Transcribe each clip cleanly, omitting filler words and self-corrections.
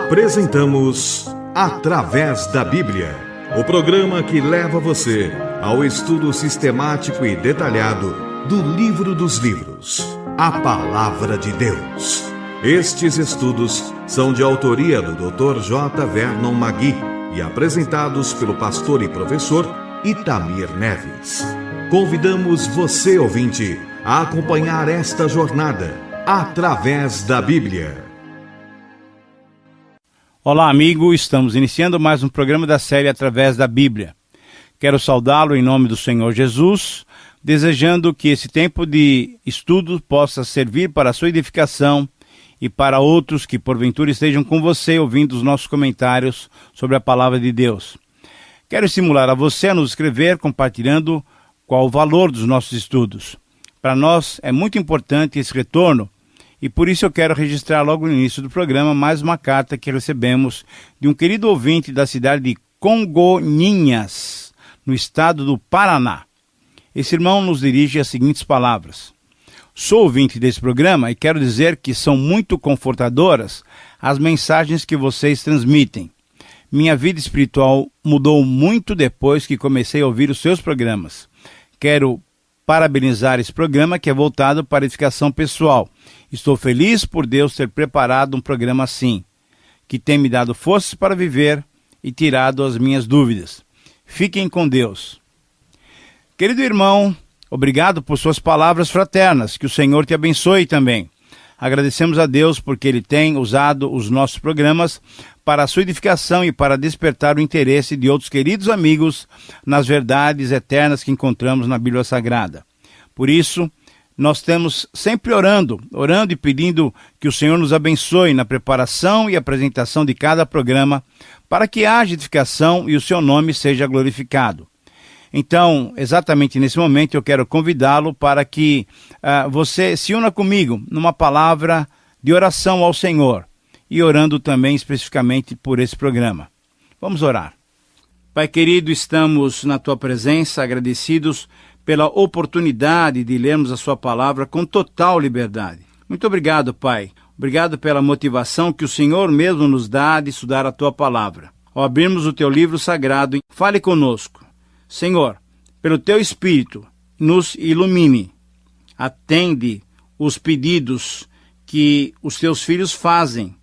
Apresentamos Através da Bíblia, o programa que leva você ao estudo sistemático e detalhado do livro dos livros, a Palavra de Deus. Estes estudos são de autoria do Dr. J. Vernon Magui e apresentados pelo pastor e professor Itamir Neves. Convidamos você, ouvinte, a acompanhar esta jornada através da Bíblia. Olá, amigo, estamos iniciando mais um programa da série Através da Bíblia. Quero saudá-lo em nome do Senhor Jesus, desejando que esse tempo de estudo possa servir para a sua edificação e para outros que porventura estejam com você ouvindo os nossos comentários sobre a Palavra de Deus. Quero estimular a você a nos escrever compartilhando qual o valor dos nossos estudos. Para nós é muito importante esse retorno, e por isso eu quero registrar logo no início do programa mais uma carta que recebemos de um querido ouvinte da cidade de Congonhinhas, no estado do Paraná. Esse irmão nos dirige as seguintes palavras: sou ouvinte desse programa e quero dizer que são muito confortadoras as mensagens que vocês transmitem. Minha vida espiritual mudou muito depois que comecei a ouvir os seus programas. Quero parabenizar esse programa que é voltado para a edificação pessoal. Estou feliz por Deus ter preparado um programa assim, que tem me dado forças para viver e tirado as minhas dúvidas. Fiquem com Deus. Querido irmão, obrigado por suas palavras fraternas, que o Senhor te abençoe também. Agradecemos a Deus porque Ele tem usado os nossos programas para a sua edificação e para despertar o interesse de outros queridos amigos nas verdades eternas que encontramos na Bíblia Sagrada. Por isso, nós estamos sempre orando e pedindo que o Senhor nos abençoe na preparação e apresentação de cada programa, para que haja edificação e o seu nome seja glorificado. Então, exatamente nesse momento, eu quero convidá-lo para que você se una comigo numa palavra de oração ao Senhor, e orando também especificamente por esse programa. Vamos orar. Pai querido, estamos na Tua presença, agradecidos pela oportunidade de lermos a Sua palavra com total liberdade. Muito obrigado, Pai. Obrigado pela motivação que o Senhor mesmo nos dá de estudar a Tua palavra. Ao abrirmos o Teu livro sagrado, fale conosco. Senhor, pelo Teu Espírito, nos ilumine. Atende os pedidos que os Teus filhos fazem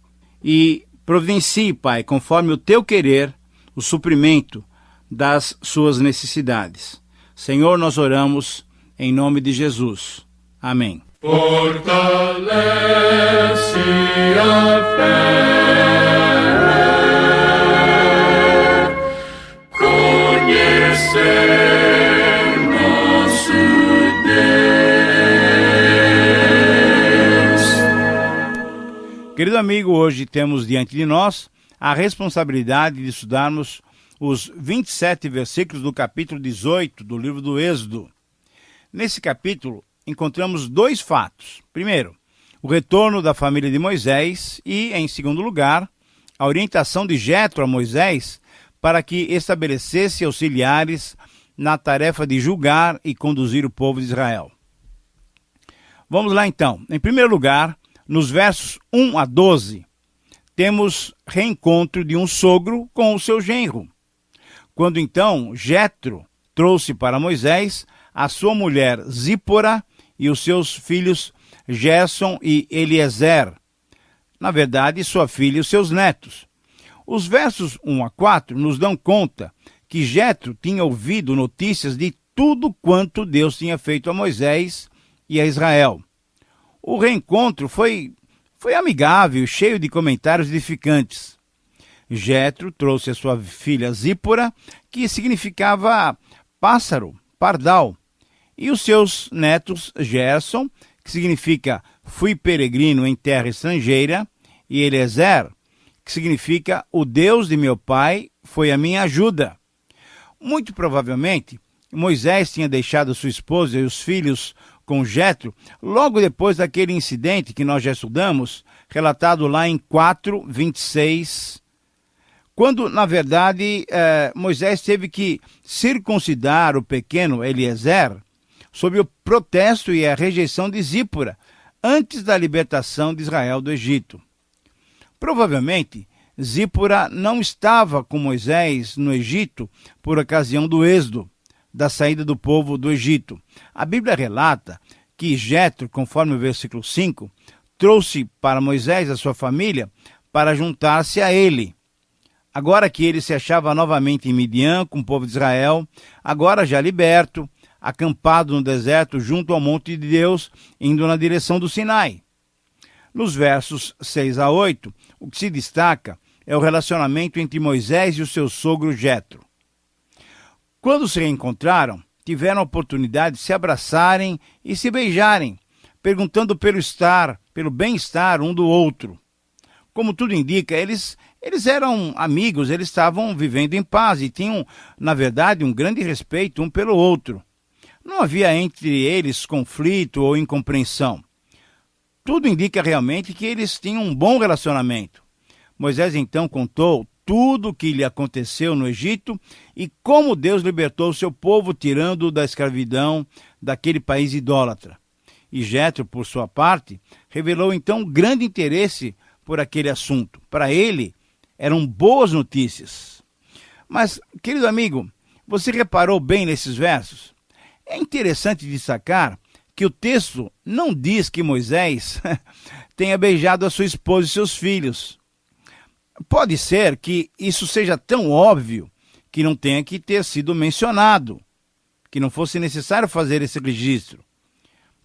e providencie, Pai, conforme o Teu querer, o suprimento das suas necessidades. Senhor, nós oramos em nome de Jesus. Amém. Fortalece a fé, conhecer nosso Deus. Querido amigo, hoje temos diante de nós a responsabilidade de estudarmos os 27 versículos do capítulo 18 do livro do Êxodo. Nesse capítulo, encontramos dois fatos. Primeiro, o retorno da família de Moisés e, em segundo lugar, a orientação de Jetro a Moisés para que estabelecesse auxiliares na tarefa de julgar e conduzir o povo de Israel. Vamos lá então. Em primeiro lugar, nos versos 1 a 12, temos reencontro de um sogro com o seu genro. Quando então Jetro trouxe para Moisés a sua mulher Zípora e os seus filhos Gerson e Eliezer, na verdade sua filha e os seus netos. Os versos 1 a 4 nos dão conta que Jetro tinha ouvido notícias de tudo quanto Deus tinha feito a Moisés e a Israel. O reencontro foi amigável, cheio de comentários edificantes. Jetro trouxe a sua filha Zípora, que significava pássaro, pardal, e os seus netos Gerson, que significa fui peregrino em terra estrangeira, e Eliezer, que significa o Deus de meu pai foi a minha ajuda. Muito provavelmente, Moisés tinha deixado sua esposa e os filhos com Jetro logo depois daquele incidente que nós já estudamos, relatado lá em 4:26, quando, na verdade, Moisés teve que circuncidar o pequeno Eliezer sob o protesto e a rejeição de Zípora, antes da libertação de Israel do Egito. Provavelmente, Zípora não estava com Moisés no Egito por ocasião do êxodo, da saída do povo do Egito. A Bíblia relata que Jetro, conforme o versículo 5, trouxe para Moisés a sua família para juntar-se a ele. Agora que ele se achava novamente em Midian com o povo de Israel, agora já liberto, acampado no deserto junto ao monte de Deus, indo na direção do Sinai. Nos versos 6 a 8, o que se destaca é o relacionamento entre Moisés e o seu sogro Jetro. Quando se reencontraram, tiveram a oportunidade de se abraçarem e se beijarem, perguntando pelo bem-estar um do outro. Como tudo indica, eles eram amigos, eles estavam vivendo em paz e tinham, na verdade, um grande respeito um pelo outro. Não havia entre eles conflito ou incompreensão. Tudo indica realmente que eles tinham um bom relacionamento. Moisés então contou tudo o que lhe aconteceu no Egito e como Deus libertou o seu povo tirando-o da escravidão daquele país idólatra. E Jetro, por sua parte, revelou então grande interesse por aquele assunto. Para ele, eram boas notícias. Mas, querido amigo, você reparou bem nesses versos? É interessante destacar que o texto não diz que Moisés tenha beijado a sua esposa e seus filhos. Pode ser que isso seja tão óbvio que não tenha que ter sido mencionado, que não fosse necessário fazer esse registro.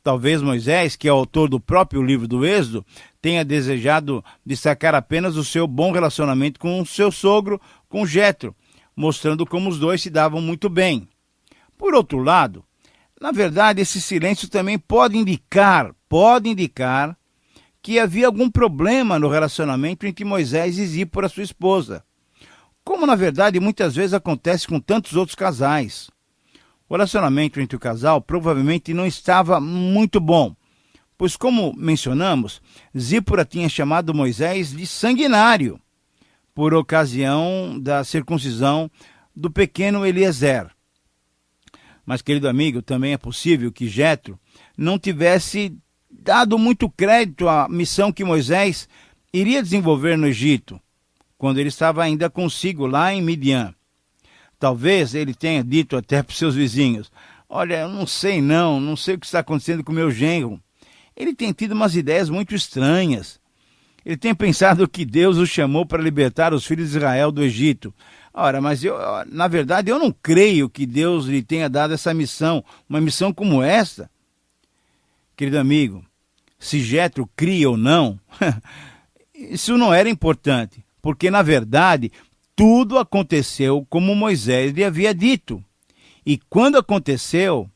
Talvez Moisés, que é o autor do próprio livro do Êxodo, tenha desejado destacar apenas o seu bom relacionamento com o seu sogro, com Jetro, mostrando como os dois se davam muito bem. Por outro lado, na verdade, esse silêncio também pode indicar que havia algum problema no relacionamento entre Moisés e Zípora, sua esposa. Como, na verdade, muitas vezes acontece com tantos outros casais. O relacionamento entre o casal provavelmente não estava muito bom, pois, como mencionamos, Zípora tinha chamado Moisés de sanguinário, por ocasião da circuncisão do pequeno Eliezer. Mas, querido amigo, também é possível que Jetro não tivesse dado muito crédito à missão que Moisés iria desenvolver no Egito, quando ele estava ainda consigo lá em Midian. Talvez ele tenha dito até para os seus vizinhos: olha, eu não sei o que está acontecendo com o meu genro. Ele tem tido umas ideias muito estranhas. Ele tem pensado que Deus o chamou para libertar os filhos de Israel do Egito. Ora, mas na verdade, eu não creio que Deus lhe tenha dado essa missão, uma missão como essa. Querido amigo, se Jetro cria ou não, isso não era importante, porque na verdade tudo aconteceu como Moisés lhe havia dito. E quando aconteceu,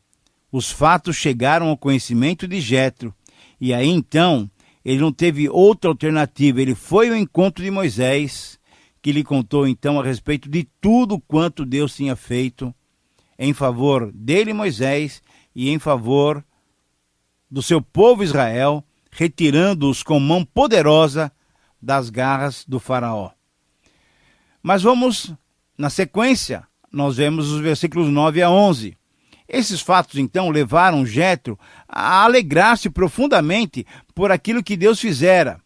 os fatos chegaram ao conhecimento de Jetro. E aí então, ele não teve outra alternativa. Ele foi ao encontro de Moisés, que lhe contou então a respeito de tudo quanto Deus tinha feito em favor dele, Moisés, e em favor do seu povo Israel, retirando-os com mão poderosa das garras do faraó. Mas vamos, na sequência, nós vemos os versículos 9 a 11. Esses fatos, então, levaram Jetro a alegrar-se profundamente por aquilo que Deus fizera.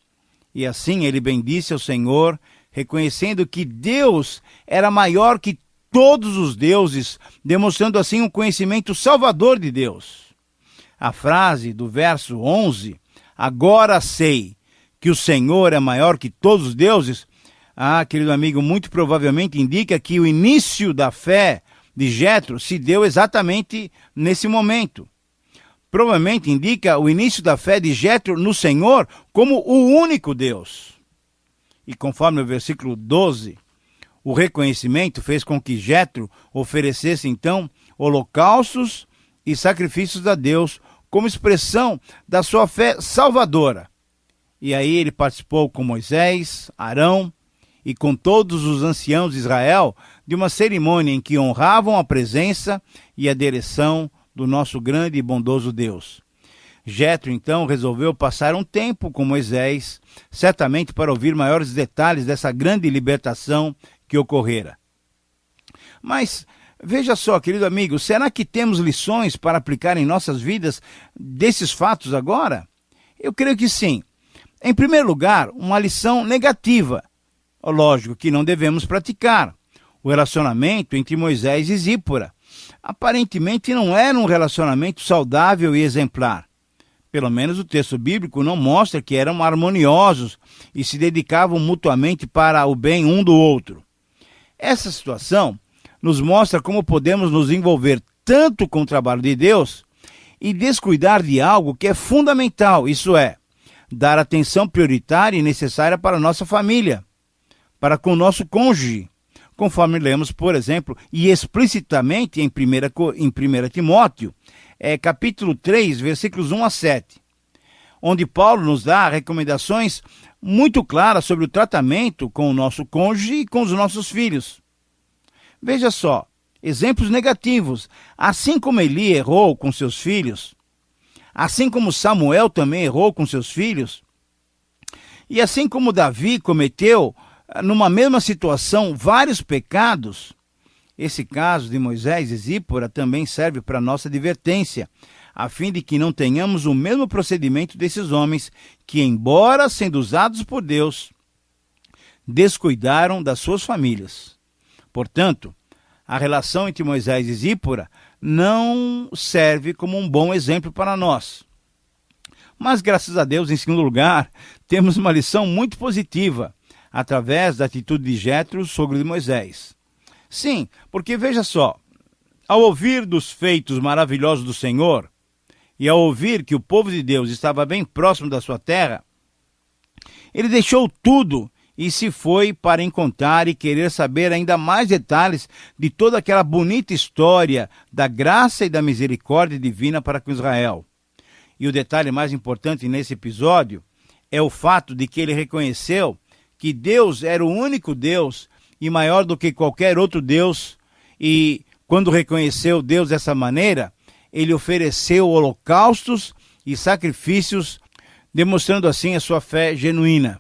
E assim ele bendisse ao Senhor, reconhecendo que Deus era maior que todos os deuses, demonstrando assim um conhecimento salvador de Deus. A frase do verso 11, agora sei que o Senhor é maior que todos os deuses, querido amigo, muito provavelmente indica que o início da fé de Jetro se deu exatamente nesse momento. Provavelmente indica o início da fé de Jetro no Senhor como o único Deus. E conforme o versículo 12, o reconhecimento fez com que Jetro oferecesse então holocaustos e sacrifícios a Deus como expressão da sua fé salvadora. E aí ele participou com Moisés, Arão e com todos os anciãos de Israel de uma cerimônia em que honravam a presença e a direção do nosso grande e bondoso Deus. Jetro, então, resolveu passar um tempo com Moisés, certamente para ouvir maiores detalhes dessa grande libertação que ocorrera. Mas, veja só, querido amigo, será que temos lições para aplicar em nossas vidas desses fatos agora? Eu creio que sim. Em primeiro lugar, uma lição negativa, lógico que não devemos praticar. O relacionamento entre Moisés e Zípora aparentemente não era um relacionamento saudável e exemplar. Pelo menos o texto bíblico não mostra que eram harmoniosos e se dedicavam mutuamente para o bem um do outro. Essa situação nos mostra como podemos nos envolver tanto com o trabalho de Deus e descuidar de algo que é fundamental, isso é, dar atenção prioritária e necessária para a nossa família, para com o nosso cônjuge, conforme lemos, por exemplo, e explicitamente em 1 Timóteo, capítulo 3, versículos 1 a 7, onde Paulo nos dá recomendações muito claras sobre o tratamento com o nosso cônjuge e com os nossos filhos. Veja só, exemplos negativos. Assim como Eli errou com seus filhos, assim como Samuel também errou com seus filhos, e assim como Davi cometeu, numa mesma situação, vários pecados, esse caso de Moisés e Zípora também serve para nossa advertência, a fim de que não tenhamos o mesmo procedimento desses homens que, embora sendo usados por Deus, descuidaram das suas famílias. Portanto, a relação entre Moisés e Zípora não serve como um bom exemplo para nós. Mas, graças a Deus, em segundo lugar, temos uma lição muito positiva, através da atitude de Jétro, sogro de Moisés. Sim, porque veja só, ao ouvir dos feitos maravilhosos do Senhor, e ao ouvir que o povo de Deus estava bem próximo da sua terra, ele deixou tudo e se foi para encontrar e querer saber ainda mais detalhes de toda aquela bonita história da graça e da misericórdia divina para com Israel. E o detalhe mais importante nesse episódio é o fato de que ele reconheceu que Deus era o único Deus e maior do que qualquer outro Deus, e quando reconheceu Deus dessa maneira, ele ofereceu holocaustos e sacrifícios, demonstrando assim a sua fé genuína.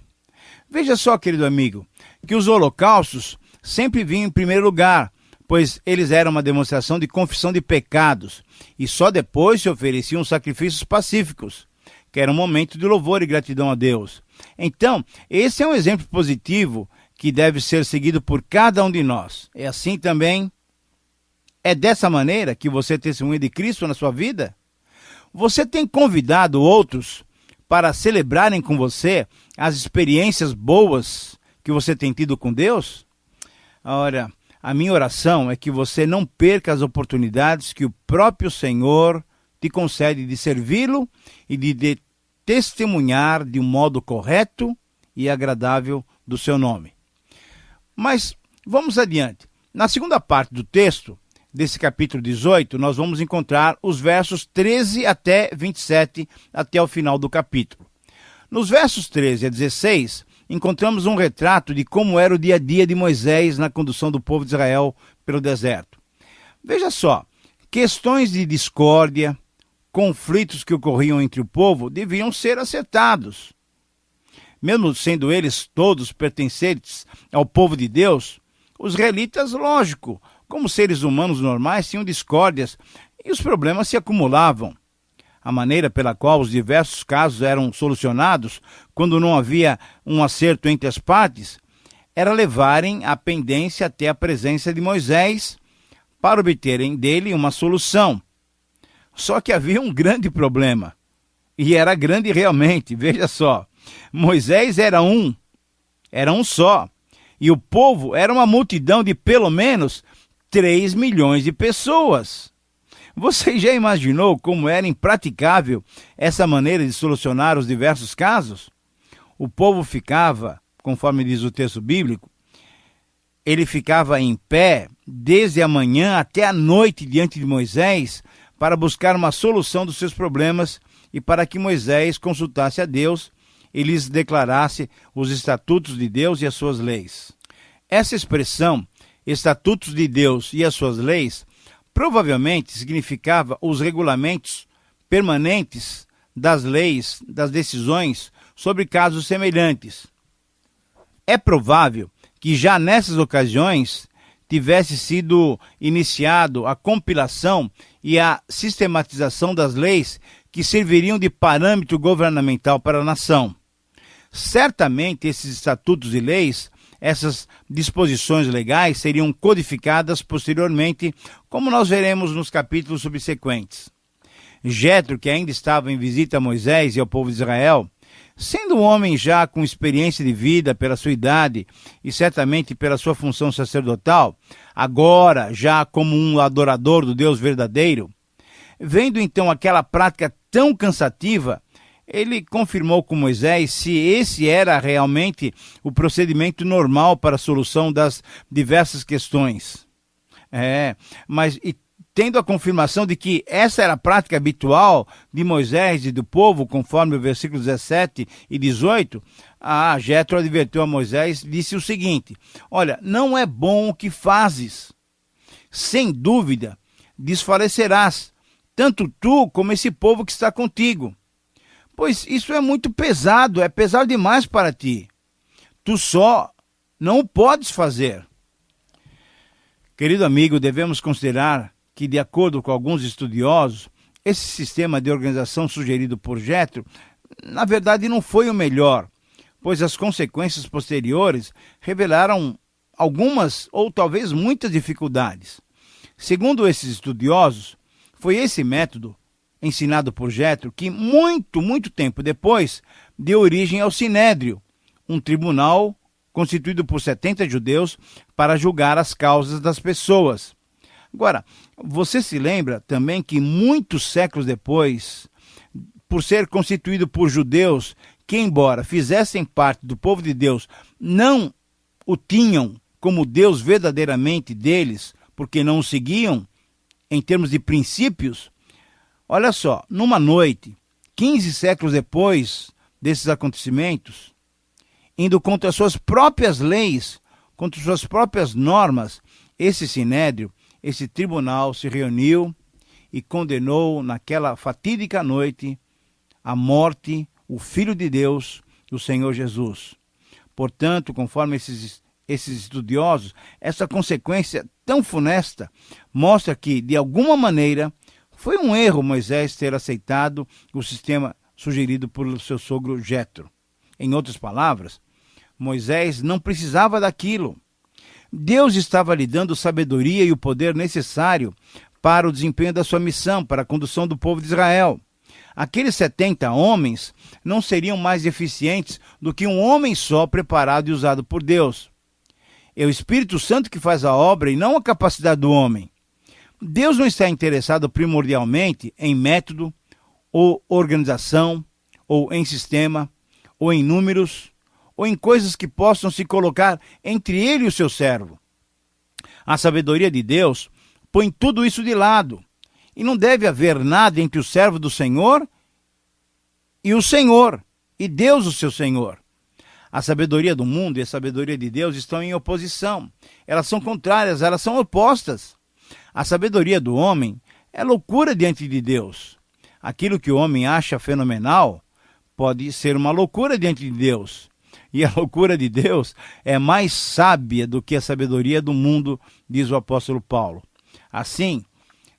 Veja só, querido amigo, que os holocaustos sempre vinham em primeiro lugar, pois eles eram uma demonstração de confissão de pecados, e só depois se ofereciam sacrifícios pacíficos, que era um momento de louvor e gratidão a Deus. Então, esse é um exemplo positivo que deve ser seguido por cada um de nós. É assim também? É dessa maneira que você testemunha de Cristo na sua vida? Você tem convidado outros para celebrarem com você as experiências boas que você tem tido com Deus? Ora, a minha oração é que você não perca as oportunidades que o próprio Senhor te concede de servi-lo e de testemunhar de um modo correto e agradável do seu nome. Mas vamos adiante. Na segunda parte do texto, desse capítulo 18, nós vamos encontrar os versos 13 até 27, até o final do capítulo. Nos versos 13 a 16, encontramos um retrato de como era o dia a dia de Moisés na condução do povo de Israel pelo deserto. Veja só, questões de discórdia, conflitos que ocorriam entre o povo deviam ser acertados. Mesmo sendo eles todos pertencentes ao povo de Deus, os israelitas, lógico, como seres humanos normais, tinham discórdias e os problemas se acumulavam. A maneira pela qual os diversos casos eram solucionados, quando não havia um acerto entre as partes, era levarem a pendência até a presença de Moisés para obterem dele uma solução. Só que havia um grande problema, e era grande realmente, veja só. Moisés era um só, e o povo era uma multidão de pelo menos 3 milhões de pessoas. Você já imaginou como era impraticável essa maneira de solucionar os diversos casos? O povo ficava, conforme diz o texto bíblico, ele ficava em pé desde a manhã até a noite diante de Moisés para buscar uma solução dos seus problemas e para que Moisés consultasse a Deus e lhes declarasse os estatutos de Deus e as suas leis. Essa expressão, estatutos de Deus e as suas leis, provavelmente significava os regulamentos permanentes das leis, das decisões sobre casos semelhantes. É provável que já nessas ocasiões tivesse sido iniciado a compilação e a sistematização das leis que serviriam de parâmetro governamental para a nação. Certamente esses estatutos e leis essas disposições legais seriam codificadas posteriormente, como nós veremos nos capítulos subsequentes. Jetro, que ainda estava em visita a Moisés e ao povo de Israel, sendo um homem já com experiência de vida pela sua idade e certamente pela sua função sacerdotal, agora já como um adorador do Deus verdadeiro, vendo então aquela prática tão cansativa, ele confirmou com Moisés se esse era realmente o procedimento normal para a solução das diversas questões. Mas tendo a confirmação de que essa era a prática habitual de Moisés e do povo, conforme o versículo 17 e 18, Jetro advertiu a Moisés, disse o seguinte: olha, não é bom o que fazes. Sem dúvida, desfalecerás, tanto tu como esse povo que está contigo. Pois isso é muito pesado, é pesado demais para ti. Tu só não o podes fazer. Querido amigo, devemos considerar que, de acordo com alguns estudiosos, esse sistema de organização sugerido por Jetro, na verdade, não foi o melhor, pois as consequências posteriores revelaram algumas ou talvez muitas dificuldades. Segundo esses estudiosos, foi esse método ensinado por Jetro que muito tempo depois deu origem ao Sinédrio, um tribunal constituído por 70 judeus para julgar as causas das pessoas. Agora, você se lembra também que muitos séculos depois, por ser constituído por judeus que, embora fizessem parte do povo de Deus, não o tinham como Deus verdadeiramente deles, porque não o seguiam em termos de princípios? Olha só, numa noite, 15 séculos depois desses acontecimentos, indo contra as suas próprias leis, contra as suas próprias normas, esse sinédrio, esse tribunal se reuniu e condenou naquela fatídica noite à morte o Filho de Deus, o Senhor Jesus. Portanto, conforme esses estudiosos, essa consequência tão funesta mostra que, de alguma maneira, foi um erro Moisés ter aceitado o sistema sugerido por seu sogro Jetro. Em outras palavras, Moisés não precisava daquilo. Deus estava lhe dando sabedoria e o poder necessário para o desempenho da sua missão, para a condução do povo de Israel. Aqueles 70 homens não seriam mais eficientes do que um homem só preparado e usado por Deus. É o Espírito Santo que faz a obra e não a capacidade do homem. Deus não está interessado primordialmente em método, ou organização, ou em sistema, ou em números, ou em coisas que possam se colocar entre ele e o seu servo. A sabedoria de Deus põe tudo isso de lado, e não deve haver nada entre o servo do Senhor e o Senhor, e Deus o seu Senhor. A sabedoria do mundo e a sabedoria de Deus estão em oposição. Elas são contrárias, elas são opostas. A sabedoria do homem é loucura diante de Deus. Aquilo que o homem acha fenomenal pode ser uma loucura diante de Deus. E a loucura de Deus é mais sábia do que a sabedoria do mundo, diz o apóstolo Paulo. Assim,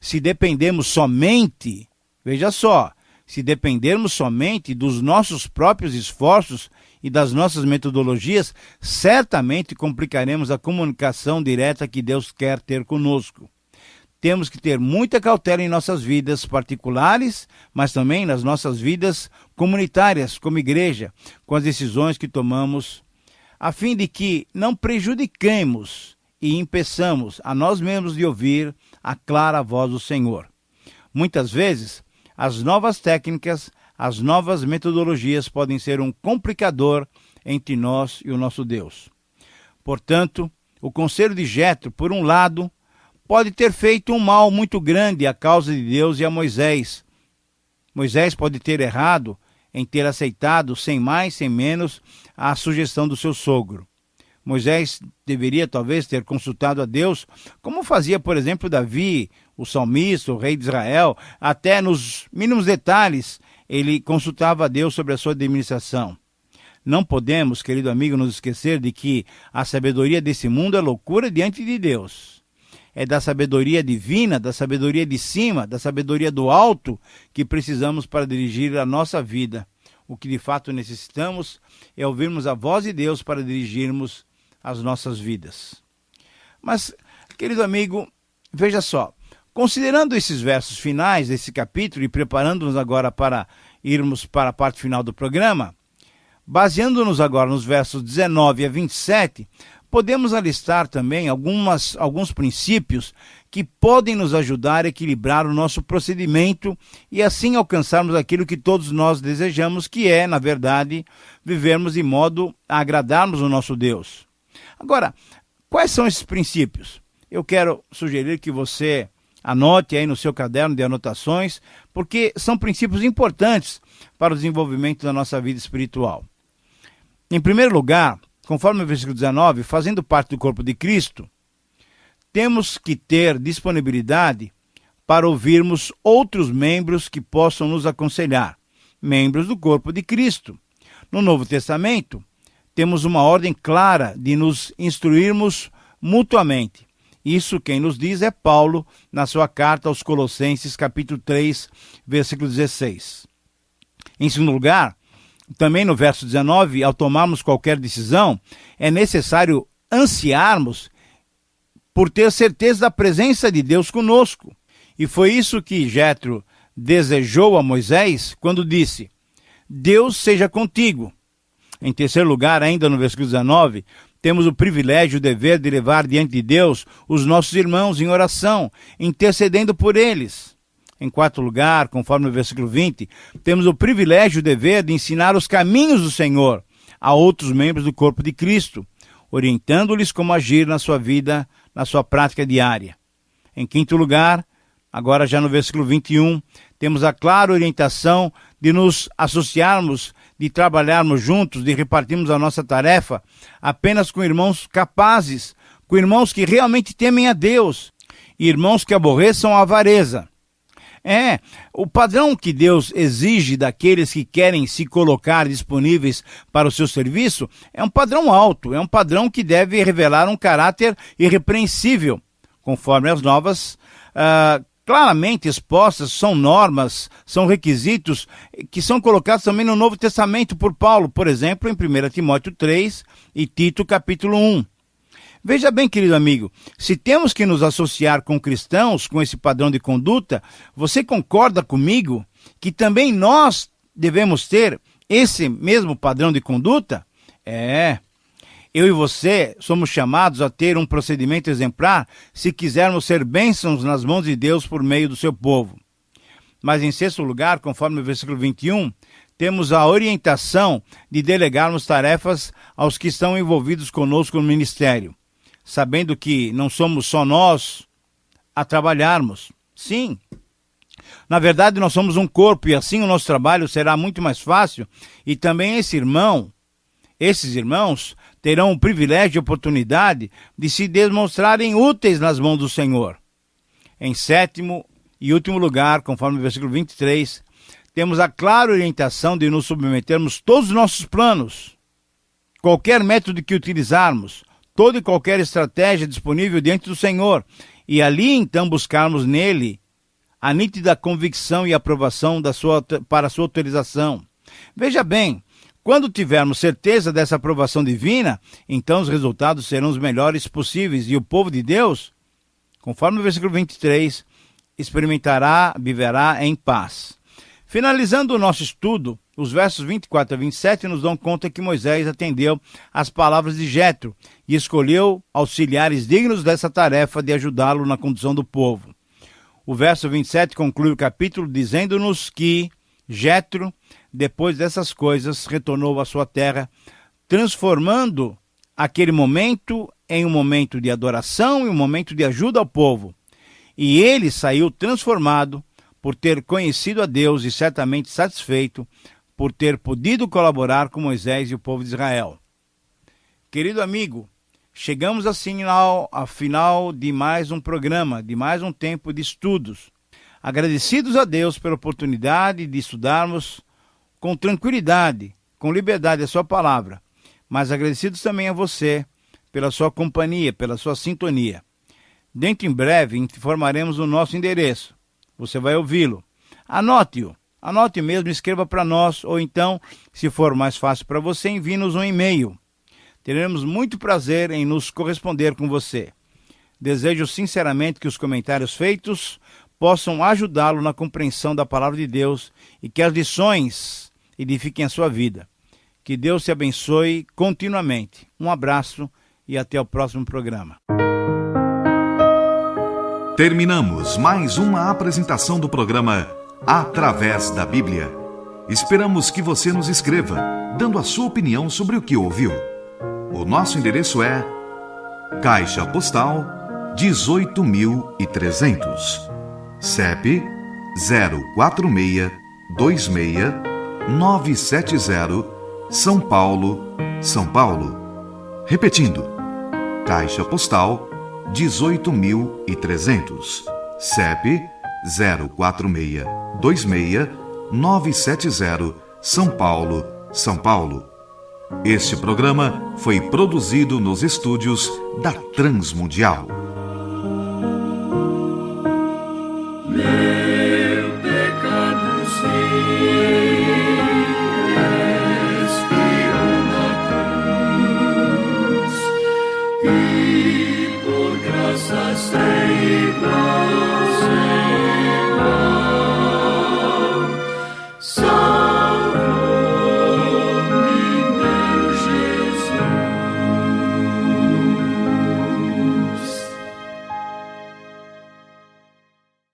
se dependermos somente, veja só, se dependermos somente dos nossos próprios esforços e das nossas metodologias, certamente complicaremos a comunicação direta que Deus quer ter conosco. Temos que ter muita cautela em nossas vidas particulares, mas também nas nossas vidas comunitárias, como igreja, com as decisões que tomamos, a fim de que não prejudiquemos e impeçamos a nós mesmos de ouvir a clara voz do Senhor. Muitas vezes, as novas técnicas, as novas metodologias podem ser um complicador entre nós e o nosso Deus. Portanto, o conselho de Jetro, por um lado, pode ter feito um mal muito grande à causa de Deus e a Moisés. Moisés pode ter errado em ter aceitado, sem mais, sem menos, a sugestão do seu sogro. Moisés deveria talvez ter consultado a Deus, como fazia, por exemplo, Davi, o salmista, o rei de Israel. Até nos mínimos detalhes, ele consultava a Deus sobre a sua administração. Não podemos, querido amigo, nos esquecer de que a sabedoria desse mundo é loucura diante de Deus. É da sabedoria divina, da sabedoria de cima, da sabedoria do alto que precisamos para dirigir a nossa vida. O que de fato necessitamos é ouvirmos a voz de Deus para dirigirmos as nossas vidas. Mas, querido amigo, veja só, considerando esses versos finais desse capítulo e preparando-nos agora para irmos para a parte final do programa, baseando-nos agora nos versos 19 a 27, podemos alistar também alguns princípios que podem nos ajudar a equilibrar o nosso procedimento e assim alcançarmos aquilo que todos nós desejamos, que é, na verdade, vivermos de modo a agradarmos o nosso Deus. Agora, quais são esses princípios? Eu quero sugerir que você anote aí no seu caderno de anotações, porque são princípios importantes para o desenvolvimento da nossa vida espiritual. Em primeiro lugar, conforme o versículo 19, fazendo parte do corpo de Cristo, temos que ter disponibilidade para ouvirmos outros membros que possam nos aconselhar, membros do corpo de Cristo. No Novo Testamento, temos uma ordem clara de nos instruirmos mutuamente. Isso quem nos diz é Paulo, na sua carta aos Colossenses, capítulo 3, versículo 16. Em segundo lugar, também no verso 19, ao tomarmos qualquer decisão, é necessário ansiarmos por ter certeza da presença de Deus conosco. E foi isso que Jetro desejou a Moisés quando disse: Deus seja contigo. Em terceiro lugar, ainda no versículo 19, temos o privilégio e o dever de levar diante de Deus os nossos irmãos em oração, intercedendo por eles. Em quarto lugar, conforme o versículo 20, temos o privilégio e o dever de ensinar os caminhos do Senhor a outros membros do corpo de Cristo, orientando-lhes como agir na sua vida, na sua prática diária. Em quinto lugar, agora já no versículo 21, temos a clara orientação de nos associarmos, de trabalharmos juntos, de repartirmos a nossa tarefa apenas com irmãos capazes, com irmãos que realmente temem a Deus, irmãos que aborreçam a avareza. O padrão que Deus exige daqueles que querem se colocar disponíveis para o seu serviço é um padrão alto, é um padrão que deve revelar um caráter irrepreensível, conforme as novas claramente expostas, são normas, são requisitos que são colocados também no Novo Testamento por Paulo, por exemplo, em 1 Timóteo 3 e Tito capítulo 1. Veja bem, querido amigo, se temos que nos associar com cristãos com esse padrão de conduta, você concorda comigo que também nós devemos ter esse mesmo padrão de conduta? Eu e você somos chamados a ter um procedimento exemplar se quisermos ser bênçãos nas mãos de Deus por meio do seu povo. Mas em sexto lugar, conforme o versículo 21, temos a orientação de delegarmos tarefas aos que estão envolvidos conosco no ministério, sabendo que não somos só nós a trabalharmos. Sim, na verdade nós somos um corpo e assim o nosso trabalho será muito mais fácil e também esses irmãos terão o privilégio e oportunidade de se demonstrarem úteis nas mãos do Senhor. Em sétimo e último lugar, conforme o versículo 23, temos a clara orientação de nos submetermos todos os nossos planos, qualquer método que utilizarmos, toda e qualquer estratégia disponível diante do Senhor, e ali então buscarmos nele a nítida convicção e aprovação para a sua autorização. Veja bem, quando tivermos certeza dessa aprovação divina, então os resultados serão os melhores possíveis, e o povo de Deus, conforme o versículo 23, viverá em paz. Finalizando o nosso estudo, os versos 24 a 27 nos dão conta que Moisés atendeu às palavras de Jetro e escolheu auxiliares dignos dessa tarefa de ajudá-lo na condução do povo. O verso 27 conclui o capítulo dizendo-nos que Jetro, depois dessas coisas, retornou à sua terra, transformando aquele momento em um momento de adoração e um momento de ajuda ao povo. E ele saiu transformado por ter conhecido a Deus e certamente satisfeito por ter podido colaborar com Moisés e o povo de Israel. Querido amigo, chegamos assim ao final de mais um programa, de mais um tempo de estudos. Agradecidos a Deus pela oportunidade de estudarmos com tranquilidade, com liberdade a sua palavra, mas agradecidos também a você pela sua companhia, pela sua sintonia. Dentro em breve informaremos o nosso endereço. Você vai ouvi-lo. Anote-o. Anote mesmo, escreva para nós, ou então, se for mais fácil para você, envie-nos um e-mail. Teremos muito prazer em nos corresponder com você. Desejo sinceramente que os comentários feitos possam ajudá-lo na compreensão da palavra de Deus e que as lições edifiquem a sua vida. Que Deus te abençoe continuamente. Um abraço e até o próximo programa. Terminamos mais uma apresentação do programa Através da Bíblia. Esperamos que você nos escreva, dando a sua opinião sobre o que ouviu. O nosso endereço é Caixa Postal 18.300, CEP 04626-970, São Paulo, São Paulo. Repetindo, Caixa Postal 18.300, CEP 04626-970, São Paulo, São Paulo. Este programa foi produzido nos estúdios da Transmundial.